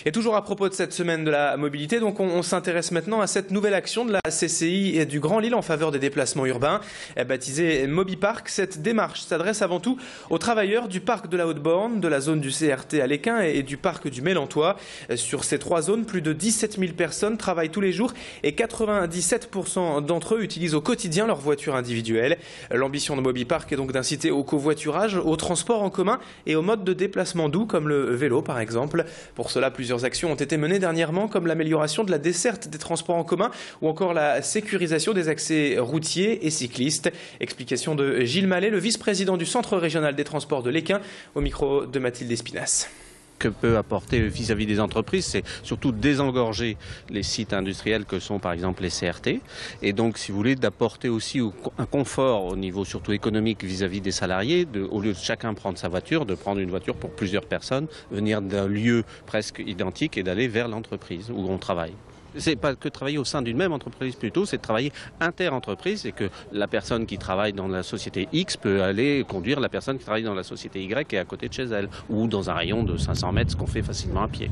Et toujours à propos de cette semaine de la mobilité, donc on s'intéresse maintenant à cette nouvelle action de la CCI et du Grand Lille en faveur des déplacements urbains, baptisée MobiPark. Cette démarche s'adresse avant tout aux travailleurs du parc de la Haute-Borne, de la zone du CRT à l'Équin et du parc du Mélantois. Sur ces trois zones, plus de 17 000 personnes travaillent tous les jours et 97% d'entre eux utilisent au quotidien leur voiture individuelle. L'ambition de MobiPark est donc d'inciter au covoiturage, au transport en commun et aux modes de déplacement doux comme le vélo par exemple. Pour cela, plusieurs actions ont été menées dernièrement, comme l'amélioration de la desserte des transports en commun ou encore la sécurisation des accès routiers et cyclistes. Explication de Gilles Mallet, le vice-président du Centre régional des transports de l'Équin, au micro de Mathilde Espinas. Que peut apporter vis-à-vis des entreprises, c'est surtout désengorger les sites industriels que sont par exemple les CRT, et donc si vous voulez d'apporter aussi un confort au niveau surtout économique vis-à-vis des salariés, au lieu de chacun prendre sa voiture, de prendre une voiture pour plusieurs personnes, venir d'un lieu presque identique et d'aller vers l'entreprise où on travaille. C'est pas que travailler au sein d'une même entreprise plutôt, c'est de travailler inter-entreprise et que la personne qui travaille dans la société X peut aller conduire la personne qui travaille dans la société Y qui est à côté de chez elle ou dans un rayon de 500 mètres, ce qu'on fait facilement à pied.